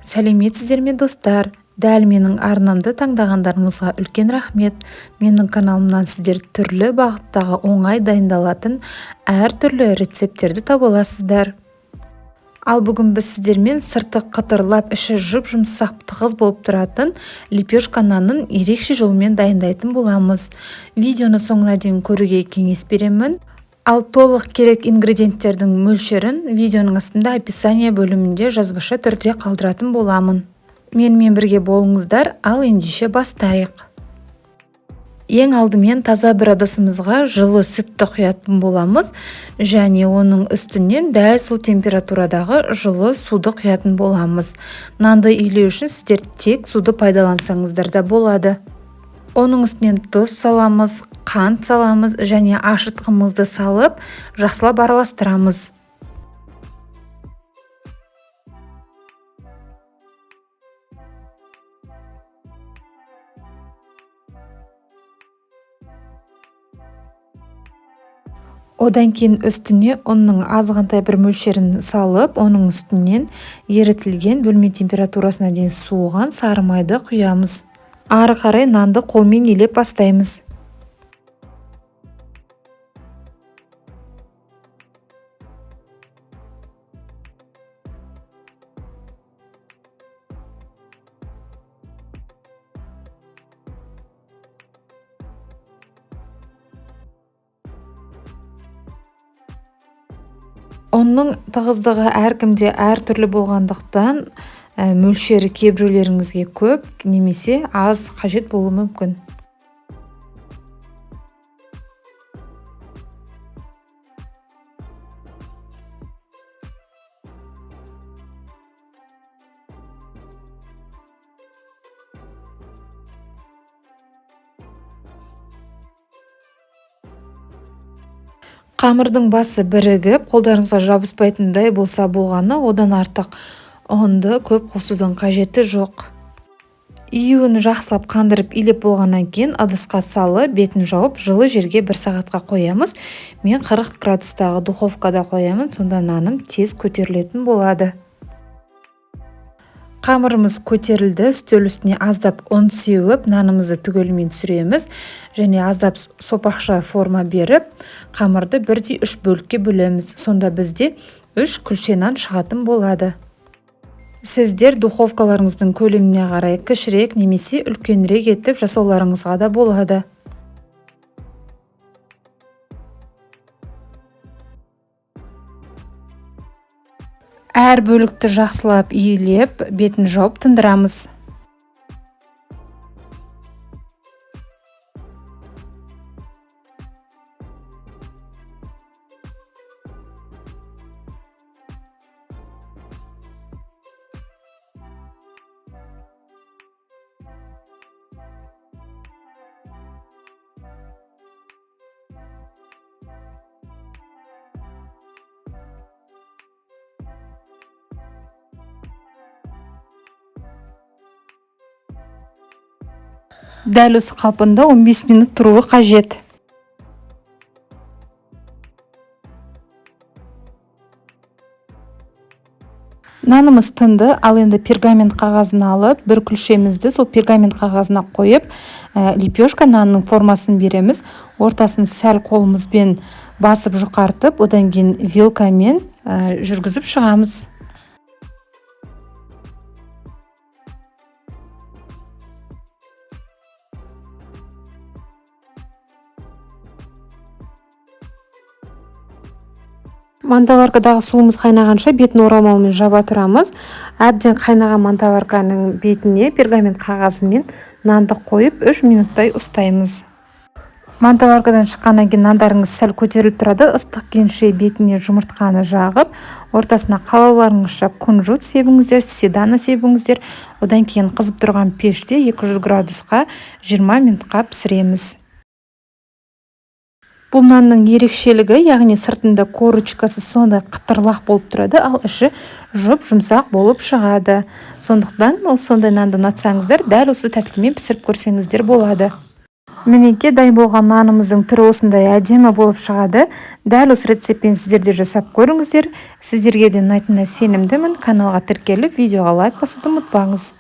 Сәлеметсіздер ме достар? Дәл менің арнамды таңдағандарыңызға үлкен рахмет. Менің каналымнан сіздер түрлі бағыттағы оңай дайындалатын әртүрлі рецепттерді таба аласыздар. Ал бүгін біз сіздермен сырты қытырлап, іші жұп-жұмсақ тығыз болып тұратын лепешка нанын ерекше жолмен дайындайтын боламыз. Видеоны соңына дейін көруге кеңес беремін. Ал толық керек ингредиенттердің мөлшерін видеоның астында описание бөлімінде жазбаша түрде қалдыратын боламын. Менімен бірге болыңыздар, ал ендеше бастайық. Ең алдымен таза бір ыдысымызға жылы сүтті құятын боламыз, және оның үстінен дәл сол температурадағы жылы суды құятын боламыз. Нанды илеу үшін сіздер тек суды пайдалансаңыздар да болады. Оның үстінен тұз саламыз, қант саламыз және ашытқымызды салып, жақсылап араластырамыз. Одан кейін үстіне ұнның азғантай бір мөлшерін салып, оның үстінен ерітілген бөлме температурасына дейін суыған сары майды құямыз. Ары қарай нанды қолмен илеп бастаймыз. Оның тығыздығы әркімде әртүрлі болғандықтан, мөлшері кейбіреулеріңізге көп, немесе аз қажет болуы мүмкін. Қамырдың басы бірігіп, қолдарыңызға жабыспайтындай болса болғаны, одан артық ұнды көп қосудың қажеті жоқ. Июін жақсылап қандырып илеп болғаннан кейін ыдысқа салып, бетін жауып, жылы жерге 1 сағатқа қоямыз. Мен 40 градустағы духовкада қоямын, сонда наным тез көтерілетін болады. Қамырымыз көтерілді, үстел үстіне аздап ұн сеуіп, нанымызды түгелімен түсіреміз және аздап сопақша форма беріп, қамырды 1/3 бөлікке бөлеміз. Сонда бізде 3 күлше нан шығатын болады. Сіздер духовкаларыңыздың көлеміне қарай кішірек немесе үлкенірек етіп жасауларыңызға да болады. Әр бөлікті жақсылап иілеп, бетін жауып тындырамыз. Дәл осы қалпында 15 минут тұруы қажет. Нанымыз тынды, ал енді пергамент қағазын алып, бір күлшемізді сол пергамент қағазына қойып, лепешка нанның формасын береміз. Ортасын сәл қолымызбен басып жұқартып, одан кейін вилкамен жүргізіп шығамыз. Мантаваркадағы суымыз қайнағанша бетін орамалмен жаба тұрамыз. Әбден қайнаған мантаварканың бетіне пергамент қағазымен нанды қойып 3 минуттай ұстаймыз. Мантаваркадан шыққаннан кейін нандарыңыз сәл көтеріліп тұрады. Ыстық кенше бетіне жұмыртқаны жағып, ортасына қалауларыңызша кунжут себіңіздер, седана себіңіздер. Одан кейін қызып тұрған пеште 200 градусқа 20 минутқа пісіреміз. Бұл нанның ерекшелігі, яғни сыртында корочкасы сондай қытырлақ болып тұрады, ал іші жұп-жұмсақ болып шығады. Сондықтан сондай нанды ұнатсаңыздар, дәл осы тәсілмен пісіріп көрсеңіздер болады. Мінекей дайын болған нанымыздың түрі осындай әдемі болып шығады. Дәл осы рецептпен сіздер де жасап көріңіздер. Сіздерге де ұнайтынына сенімдімін. Каналға тіркеліп, видеоға лайк басуды ұмытпаңыз.